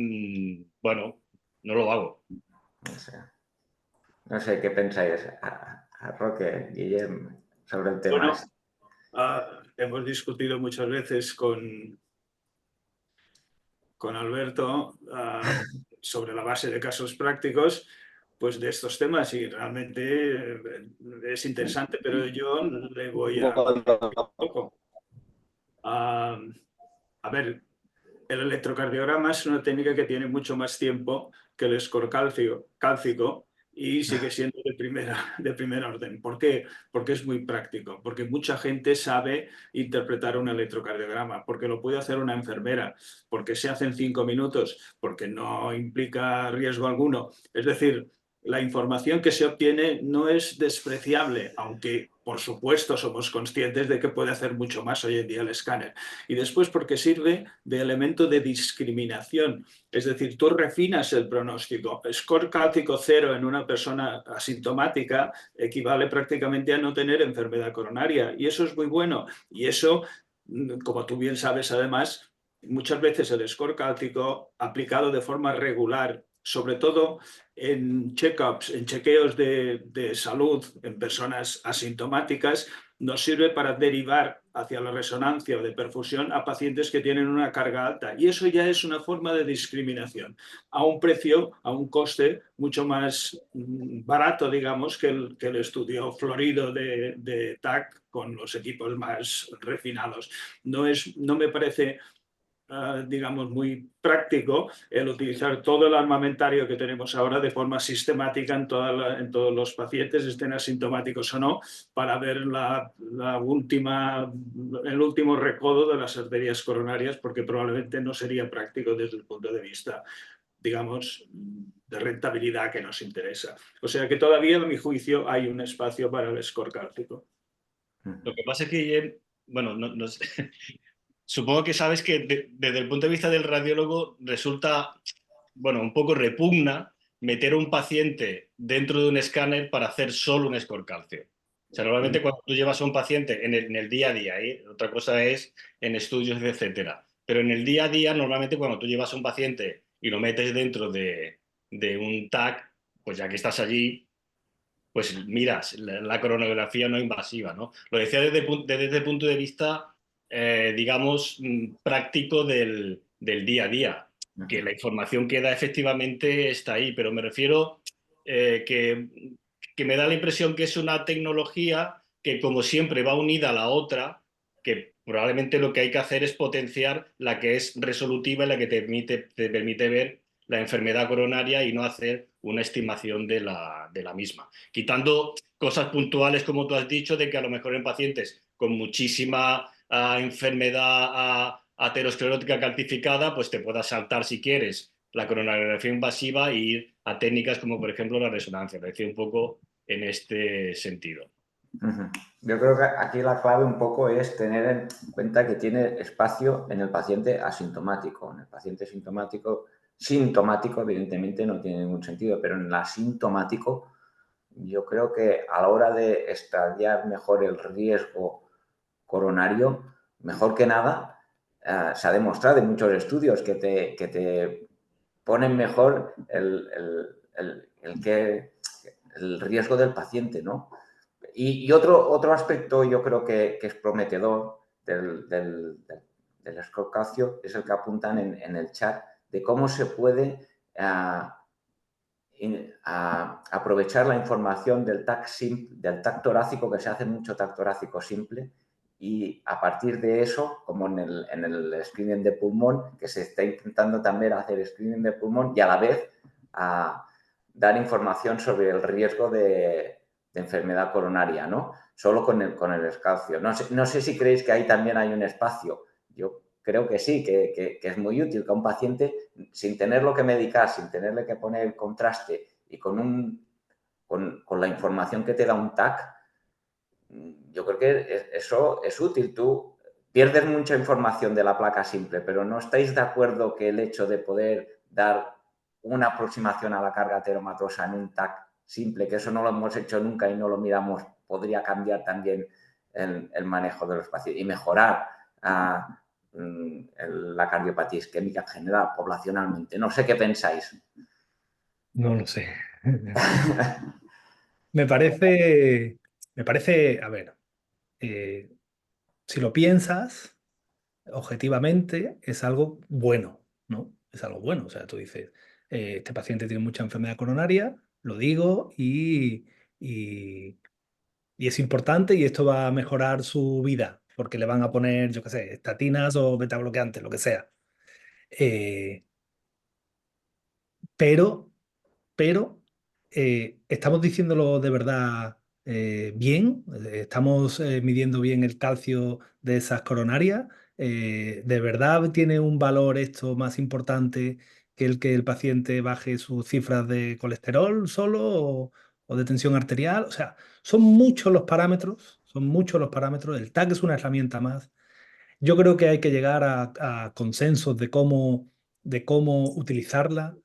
bueno, no lo hago. No sé qué pensáis, Roque, Guillem, sobre el tema. Bueno, hemos discutido muchas veces con Alberto sobre la base de casos prácticos pues de estos temas y realmente es interesante, pero yo le voy a un poco. A ver, el electrocardiograma es una técnica que tiene mucho más tiempo que el score cálcico y sigue siendo de primer orden. ¿Por qué? Porque es muy práctico, porque mucha gente sabe interpretar un electrocardiograma, porque lo puede hacer una enfermera, porque se hace en 5 minutos, porque no implica riesgo alguno. Es decir, la información que se obtiene no es despreciable, aunque por supuesto somos conscientes de que puede hacer mucho más hoy en día el escáner. Y después porque sirve de elemento de discriminación. Es decir, tú refinas el pronóstico. Score cálcico 0 en una persona asintomática equivale prácticamente a no tener enfermedad coronaria. Y eso es muy bueno. Y eso, como tú bien sabes además, muchas veces el score cálcico aplicado de forma regular, sobre todo en check-ups, en chequeos de salud en personas asintomáticas, nos sirve para derivar hacia la resonancia o de perfusión a pacientes que tienen una carga alta. Y eso ya es una forma de discriminación, a un precio, a un coste mucho más barato, digamos, que el estudio florido de TAC con los equipos más refinados. No me parece digamos, muy práctico el utilizar todo el armamentario que tenemos ahora de forma sistemática en todos los pacientes, estén asintomáticos o no, para ver el último recodo de las arterias coronarias, porque probablemente no sería práctico desde el punto de vista, digamos, de rentabilidad que nos interesa. O sea que todavía, a mi juicio, hay un espacio para el score cálcico. Lo que pasa es que, bueno, no sé. Supongo que sabes que desde el punto de vista del radiólogo resulta, bueno, un poco repugna meter a un paciente dentro de un escáner para hacer solo un score calcio. O sea, normalmente cuando tú llevas a un paciente en el día a día, otra cosa es en estudios, etcétera, pero en el día a día, normalmente cuando tú llevas a un paciente y lo metes dentro de un TAC, pues ya que estás allí, pues miras la coronografía no invasiva, ¿no? Lo decía desde el punto de vista, digamos, práctico del día a día, que la información que da efectivamente está ahí, pero me refiero que me da la impresión que es una tecnología que, como siempre, va unida a la otra, que probablemente lo que hay que hacer es potenciar la que es resolutiva y la que te permite ver la enfermedad coronaria y no hacer una estimación de la misma. Quitando cosas puntuales, como tú has dicho, de que a lo mejor en pacientes con muchísima enfermedad aterosclerótica calcificada, pues te puedas saltar, si quieres, la coronariografía invasiva e ir a técnicas como, por ejemplo, la resonancia. Lo decía un poco en este sentido. Yo creo que aquí la clave un poco es tener en cuenta que tiene espacio en el paciente asintomático. En el paciente sintomático, evidentemente no tiene ningún sentido, pero en el asintomático yo creo que a la hora de estadiar mejor el riesgo coronario, mejor que nada, se ha demostrado en muchos estudios que te ponen mejor el que el riesgo del paciente, ¿no? Y otro aspecto yo creo que es prometedor del score calcio es el que apuntan en el chat de cómo se puede aprovechar la información del TAC torácico, que se hace mucho TAC torácico simple, y a partir de eso, como en el screening de pulmón, que se está intentando también hacer screening de pulmón y a la vez dar información sobre el riesgo de enfermedad coronaria, ¿no? Solo con el calcio. No sé si creéis que ahí también hay un espacio. Yo creo que sí, que es muy útil que a un paciente, sin tenerlo que medicar, sin tenerle que poner el contraste y con la información que te da un TAC, yo creo que eso es útil. Tú pierdes mucha información de la placa simple, pero ¿no estáis de acuerdo que el hecho de poder dar una aproximación a la carga ateromatosa en un TAC simple, que eso no lo hemos hecho nunca y no lo miramos, podría cambiar también el manejo de los pacientes y mejorar la cardiopatía isquémica en general, poblacionalmente? No sé qué pensáis. No lo sé. Me parece, a ver, si lo piensas objetivamente, es algo bueno, ¿no? Es algo bueno. O sea, tú dices, este paciente tiene mucha enfermedad coronaria, lo digo, y es importante y esto va a mejorar su vida, porque le van a poner, yo qué sé, estatinas o betabloqueantes, lo que sea. Eh, pero ¿estamos diciéndolo de verdad bien? ¿Estamos midiendo bien el calcio de esas coronarias? ¿De verdad tiene un valor esto más importante que el paciente baje sus cifras de colesterol solo o de tensión arterial? O sea, son muchos los parámetros, son muchos los parámetros. El TAC es una herramienta más. Yo creo que hay que llegar a consensos de cómo utilizarla.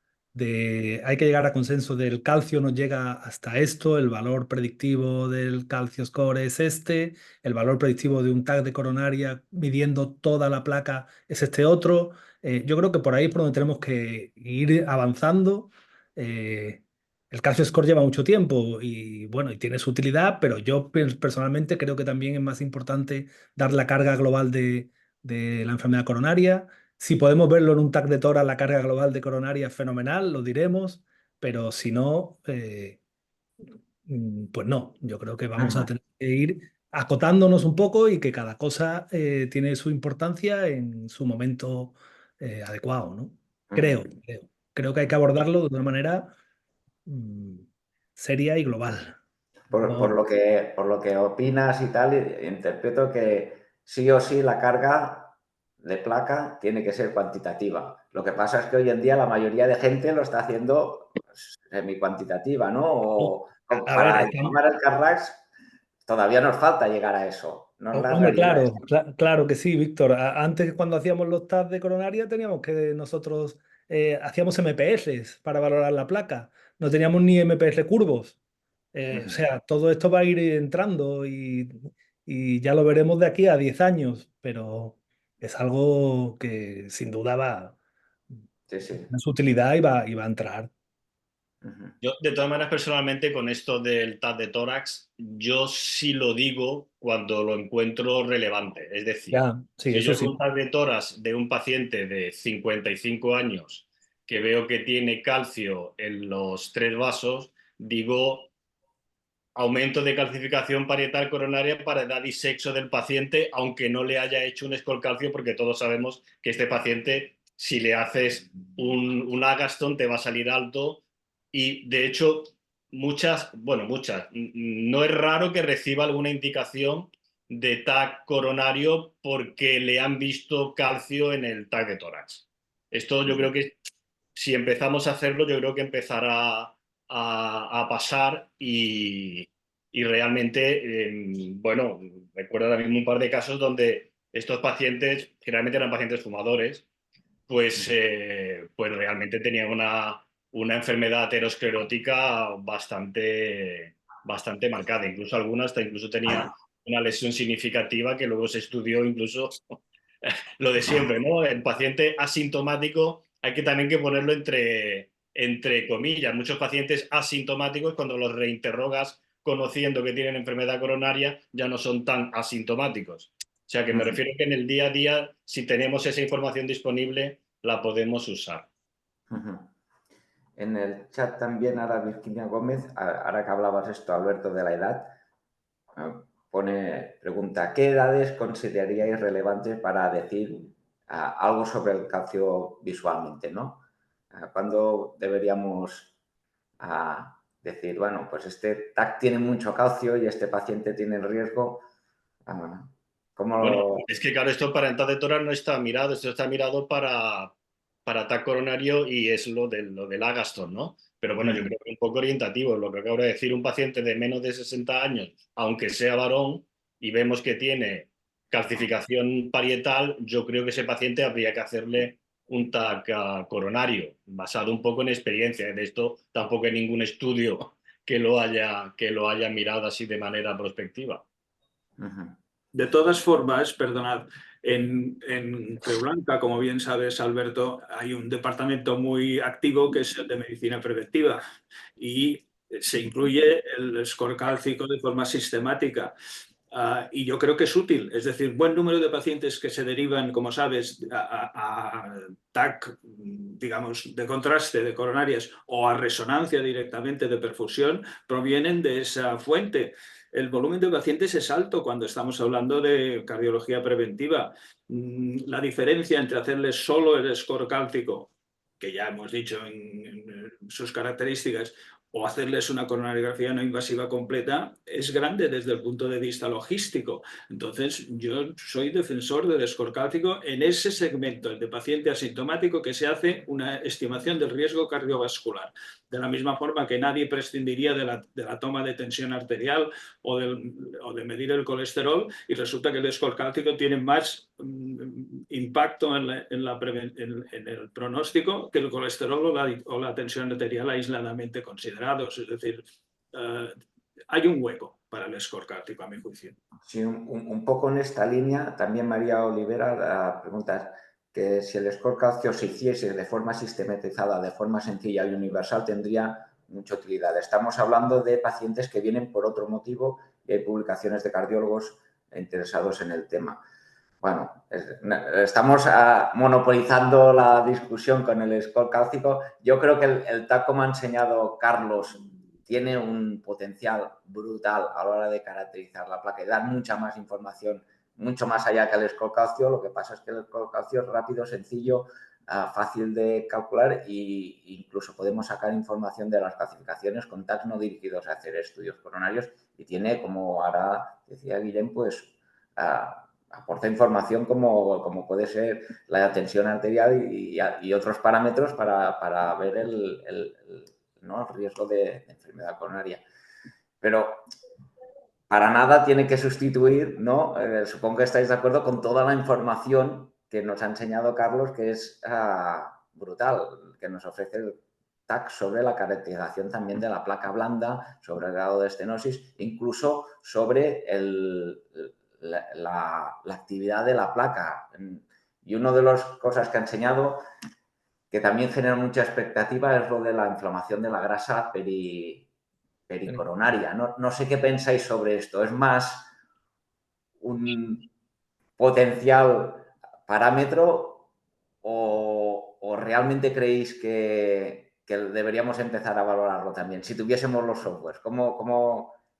Hay que llegar a consensos del calcio nos llega hasta esto, el valor predictivo del calcio score es este, el valor predictivo de un TAC de coronaria midiendo toda la placa es este otro. Yo creo que por ahí es por donde tenemos que ir avanzando. Eh, el calcio score lleva mucho tiempo y bueno, y tiene su utilidad, pero yo personalmente creo que también es más importante dar la carga global de la enfermedad coronaria. Si podemos verlo en un TAC de tórax, la carga global de coronaria es fenomenal, lo diremos, pero si no, pues no, yo creo que vamos a tener que ir acotándonos un poco y que cada cosa tiene su importancia en su momento adecuado, ¿no? Creo que hay que abordarlo de una manera seria y global. Por lo que opinas y tal, interpreto que sí o sí la carga de placa tiene que ser cuantitativa. Lo que pasa es que hoy en día la mayoría de gente lo está haciendo semi-cuantitativa, ¿no? O A ver, para informar el CARRAX todavía nos falta llegar a eso. No es la hombre, realidad. claro que sí, Víctor. Antes, cuando hacíamos los TAC de coronaria, teníamos que nosotros hacíamos MPS para valorar la placa. No teníamos ni MPS curvos. O sea, todo esto va a ir entrando y ya lo veremos de aquí a 10 años, pero es algo que sin duda va Sí, sí. en su utilidad y va a entrar. Yo, de todas maneras, personalmente, con esto del TAC de tórax, yo sí lo digo cuando lo encuentro relevante. Es decir, Ya, sí, si yo eso hago sí. un TAC de tórax de un paciente de 55 años que veo que tiene calcio en los 3 vasos, digo aumento de calcificación parietal coronaria para edad y sexo del paciente, aunque no le haya hecho un escolcalcio, porque todos sabemos que este paciente, si le haces un Agaston, te va a salir alto. Y de hecho, muchas, no es raro que reciba alguna indicación de TAC coronario porque le han visto calcio en el TAC de tórax. Esto yo creo que si empezamos a hacerlo, yo creo que empezará a pasar y realmente, bueno, recuerdo ahora mismo un par de casos donde estos pacientes, generalmente eran pacientes fumadores, pues realmente tenían una enfermedad aterosclerótica bastante marcada. Incluso algunas hasta incluso tenía una lesión significativa que luego se estudió incluso lo de siempre, ¿no? El paciente asintomático hay que también que ponerlo entre entre comillas, muchos pacientes asintomáticos, cuando los reinterrogas conociendo que tienen enfermedad coronaria, ya no son tan asintomáticos. O sea que me refiero que en el día a día, si tenemos esa información disponible, la podemos usar. En el chat también ahora Virginia Gómez, ahora que hablabas esto, Alberto, de la edad, pregunta, ¿qué edades consideraríais relevantes para decir algo sobre el calcio visualmente, ¿no? ¿Cuándo deberíamos decir, bueno, pues este TAC tiene mucho calcio y este paciente tiene el riesgo? Bueno, es que claro, esto para entrada de tórax no está mirado, esto está mirado para TAC coronario y es lo del Agaston, ¿no? Pero bueno, yo creo que un poco orientativo, lo que acabo de decir, un paciente de menos de 60 años, aunque sea varón, y vemos que tiene calcificación parietal, yo creo que ese paciente habría que hacerle un TAC coronario, basado un poco en experiencia. De esto tampoco hay ningún estudio que lo haya mirado así de manera prospectiva. De todas formas, perdonad, en Creu-Blanca, como bien sabes, Alberto, hay un departamento muy activo que es el de medicina preventiva y se incluye el score cálcico de forma sistemática. Y yo creo que es útil, es decir, buen número de pacientes que se derivan, como sabes, a TAC, digamos, de contraste de coronarias o a resonancia directamente de perfusión, provienen de esa fuente. El volumen de pacientes es alto cuando estamos hablando de cardiología preventiva. La diferencia entre hacerles solo el score cálcico, que ya hemos dicho en sus características, o hacerles una coronariografía no invasiva completa, es grande desde el punto de vista logístico. Entonces, yo soy defensor del score cálcico en ese segmento, el de paciente asintomático, que se hace una estimación del riesgo cardiovascular. De la misma forma que nadie prescindiría de la toma de tensión arterial o de medir el colesterol, y resulta que el score cálcico tiene más impacto en el pronóstico que el colesterol o la tensión arterial aisladamente considerados. Es decir, hay un hueco para el score cálcico, a mi juicio. Sí, un poco en esta línea, también María Olivera pregunta que si el score calcio se hiciese de forma sistematizada, de forma sencilla y universal, tendría mucha utilidad. Estamos hablando de pacientes que vienen por otro motivo y hay publicaciones de cardiólogos interesados en el tema. Bueno, estamos monopolizando la discusión con el score cálcico. Yo creo que el TAC, como ha enseñado Carlos, tiene un potencial brutal a la hora de caracterizar la placa y dar mucha más información, mucho más allá que el score calcio. Lo que pasa es que el score calcio es rápido, sencillo, fácil de calcular e incluso podemos sacar información de las clasificaciones con TACs no dirigidos a hacer estudios coronarios y tiene, como ahora decía Guillem, pues aporta información como puede ser la tensión arterial y otros parámetros para ver el riesgo de enfermedad coronaria. Pero para nada tiene que sustituir, ¿no? Supongo que estáis de acuerdo con toda la información que nos ha enseñado Carlos, que es brutal, que nos ofrece el TAC sobre la caracterización también de la placa blanda, sobre el grado de estenosis, incluso sobre la actividad de la placa. Y una de las cosas que ha enseñado que también genera mucha expectativa es lo de la inflamación de la grasa pericoronaria. No sé qué pensáis sobre esto. ¿Es más un potencial parámetro o realmente creéis que deberíamos empezar a valorarlo también? Si tuviésemos los softwares,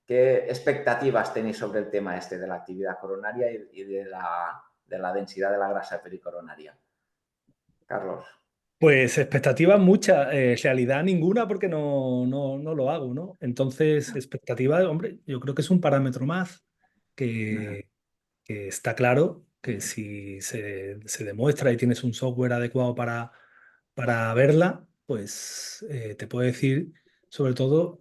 ¿qué expectativas tenéis sobre el tema este de la actividad coronaria y de la densidad de la grasa pericoronaria? Carlos. Pues expectativas muchas, realidad ninguna porque no lo hago, ¿no? Entonces, expectativa, hombre, yo creo que es un parámetro más que está claro que si se demuestra y tienes un software adecuado para verla, pues te puede decir sobre todo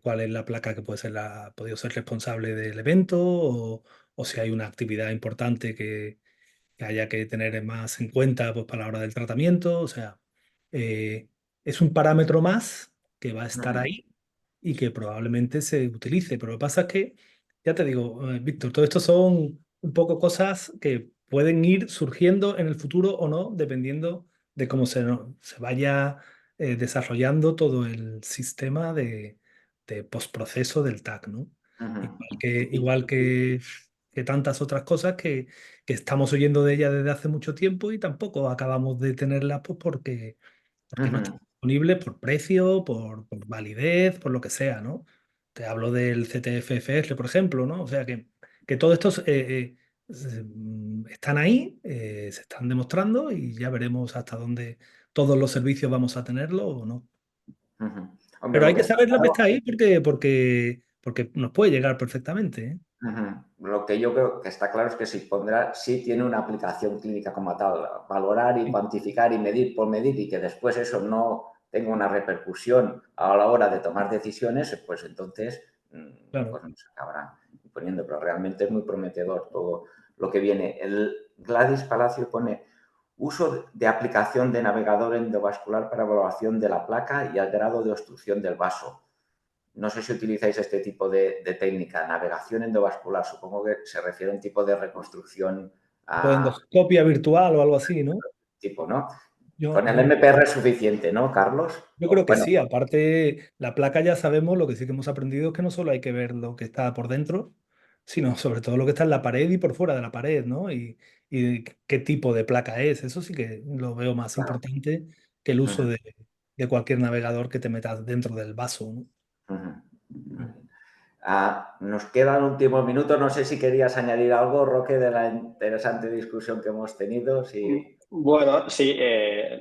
cuál es la placa que podido ser responsable del evento o si hay una actividad importante que haya que tener más en cuenta pues, para la hora del tratamiento. O sea, es un parámetro más que va a estar ahí y que probablemente se utilice. Pero lo que pasa es que, ya te digo, Víctor, todo esto son un poco cosas que pueden ir surgiendo en el futuro o no, dependiendo de cómo se vaya desarrollando todo el sistema de postproceso del TAC, ¿no? Igual que tantas otras cosas que estamos oyendo de ella desde hace mucho tiempo y tampoco acabamos de tenerlas pues, porque no está disponible por precio, por validez, por lo que sea, ¿no? Te hablo del CTFFR, por ejemplo, ¿no? O sea que todos estos están ahí, se están demostrando y ya veremos hasta dónde todos los servicios vamos a tenerlo o no. Hombre, Pero lo hay que que está saber lo que claro, está ahí porque nos puede llegar perfectamente, ¿eh? lo que yo creo que está claro es que sí tiene una aplicación clínica como tal, valorar y cuantificar y medir por medir y que después eso no tenga una repercusión a la hora de tomar decisiones, pues entonces Claro. pues nos acabarán imponiendo, pero realmente es muy prometedor todo lo que viene. El Gladys Palacio pone uso de aplicación de navegador endovascular para evaluación de la placa y al grado de obstrucción del vaso. No sé si utilizáis este tipo de técnica, navegación endovascular. Supongo que se refiere a un tipo de reconstrucción O endoscopia virtual o algo así, ¿no? tipo, ¿no? Yo, Con el yo MPR es suficiente, ¿no, Carlos? Yo creo que Bueno, sí, aparte la placa ya sabemos, lo que sí que hemos aprendido es que no solo hay que ver lo que está por dentro, sino sobre todo lo que está en la pared y por fuera de la pared, ¿no? Y qué tipo de placa es, eso sí que lo veo más claro. importante que el uso de cualquier navegador que te metas dentro del vaso, ¿no? Nos quedan últimos minutos. No sé si querías añadir algo, Roque, de la interesante discusión que hemos tenido. Si... Bueno, sí,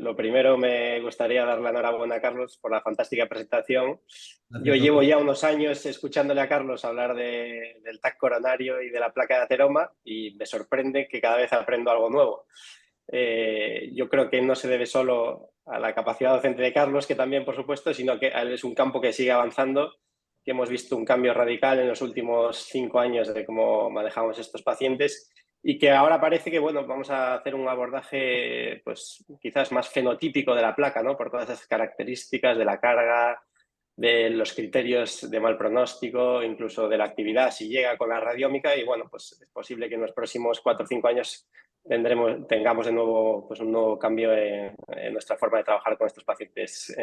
lo primero me gustaría dar la enhorabuena a Carlos por la fantástica presentación. Yo llevo ya unos años escuchándole a Carlos hablar del TAC coronario y de la placa de ateroma y me sorprende que cada vez aprendo algo nuevo. Yo creo que no se debe solo a la capacidad docente de Carlos, que también, por supuesto, sino que es un campo que sigue avanzando, que hemos visto un cambio radical en los últimos 5 años de cómo manejamos estos pacientes y que ahora parece que, bueno, vamos a hacer un abordaje, pues, quizás más fenotípico de la placa, ¿no? Por todas esas características de la carga, de los criterios de mal pronóstico, incluso de la actividad, si llega con la radiómica y, bueno, pues es posible que en los próximos 4 o 5 años tengamos de nuevo pues, un nuevo cambio en nuestra forma de trabajar con estos pacientes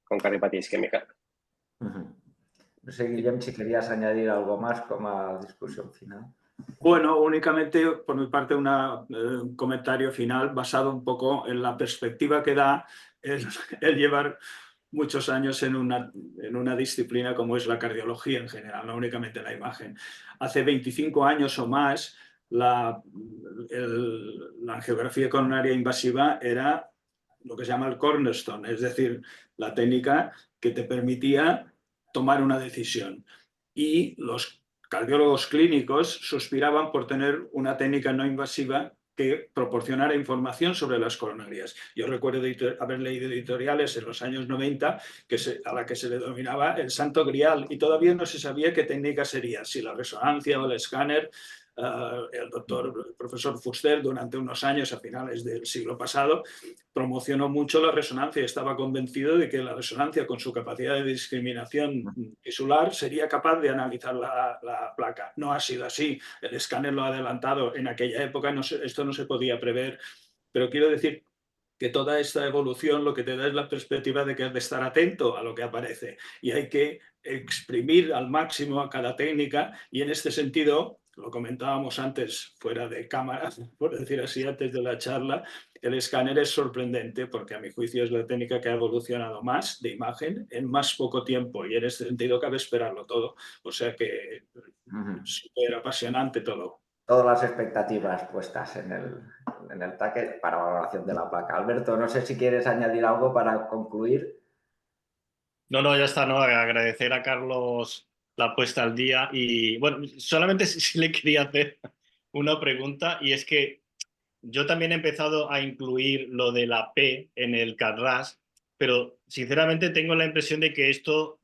con cardiopatía isquémica. No sé, Guillem, si querías añadir algo más como discusión final. Bueno, únicamente por mi parte un comentario final basado un poco en la perspectiva que da el llevar muchos años en una disciplina como es la cardiología en general, no únicamente la imagen. Hace 25 años o más la angiografía coronaria invasiva era lo que se llama el cornerstone, es decir, la técnica que te permitía tomar una decisión. Y los cardiólogos clínicos suspiraban por tener una técnica no invasiva que proporcionara información sobre las coronarias. Yo recuerdo haber leído editoriales en los años 90 a la que se le denominaba el santo grial y todavía no se sabía qué técnica sería, si la resonancia o el escáner. El profesor Fuster durante unos años a finales del siglo pasado promocionó mucho la resonancia y estaba convencido de que la resonancia con su capacidad de discriminación tisular sería capaz de analizar la placa. No ha sido así, el escáner lo ha adelantado en aquella época, esto no se podía prever, pero quiero decir que toda esta evolución lo que te da es la perspectiva de que has de estar atento a lo que aparece y hay que exprimir al máximo a cada técnica y en este sentido, lo comentábamos antes fuera de cámara, por decir así, antes de la charla, el escáner es sorprendente porque a mi juicio es la técnica que ha evolucionado más de imagen en más poco tiempo y en este sentido cabe esperarlo todo. O sea que súper apasionante todo. Todas las expectativas puestas en el TAC para valoración de la placa. Alberto, no sé si quieres añadir algo para concluir. No, ya está, ¿no? Agradecer a Carlos la puesta al día y, bueno, solamente sí le quería hacer una pregunta y es que yo también he empezado a incluir lo de la P en el CAD-RAS, pero sinceramente tengo la impresión de que esto,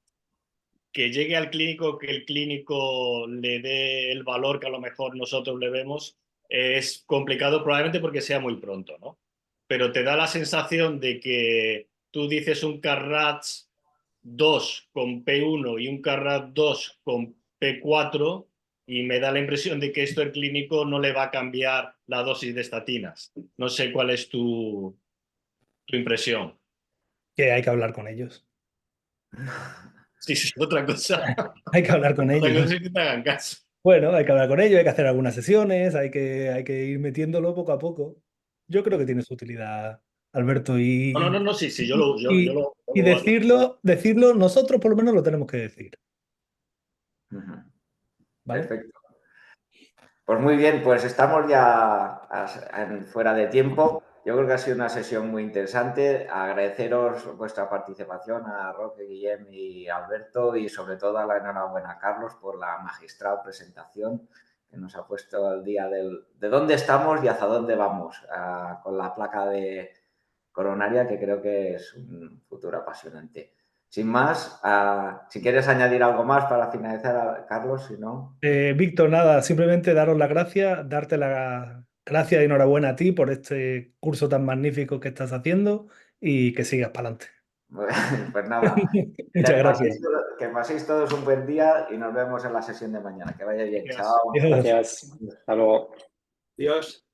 que llegue al clínico, que el clínico le dé el valor que a lo mejor nosotros le vemos, es complicado probablemente porque sea muy pronto, ¿no? Pero te da la sensación de que tú dices un CAD-RAS 2 con P1 y un CAD-RAS 2 con P4 y me da la impresión de que esto el clínico no le va a cambiar la dosis de estatinas. No sé cuál es tu impresión. Que hay que hablar con ellos. Sí, sí, otra cosa. Hay que hablar con Otra ellos. cosa es que te hagan caso. Bueno, hay que hablar con ellos, hay que hacer algunas sesiones, hay que ir metiéndolo poco a poco. Yo creo que tiene su utilidad, Alberto, No, sí, yo y decirlo, nosotros por lo menos lo tenemos que decir. ¿Vale? Perfecto. Pues muy bien, pues estamos ya fuera de tiempo. Yo creo que ha sido una sesión muy interesante. Agradeceros vuestra participación a Roque, Guillem y Alberto, y sobre todo a la enhorabuena a Carlos por la magistral presentación que nos ha puesto al día de dónde estamos y hacia dónde vamos con la placa de coronaria, que creo que es un futuro apasionante. Sin más, si quieres añadir algo más para finalizar, Carlos, si no... Víctor, nada, simplemente daros las gracias, darte las gracias y enhorabuena a ti por este curso tan magnífico que estás haciendo y que sigas para adelante. Pues nada, Muchas gracias. que paséis todos un buen día y nos vemos en la sesión de mañana. Que vaya bien. Gracias. Chao. Gracias. Hasta luego. Adiós.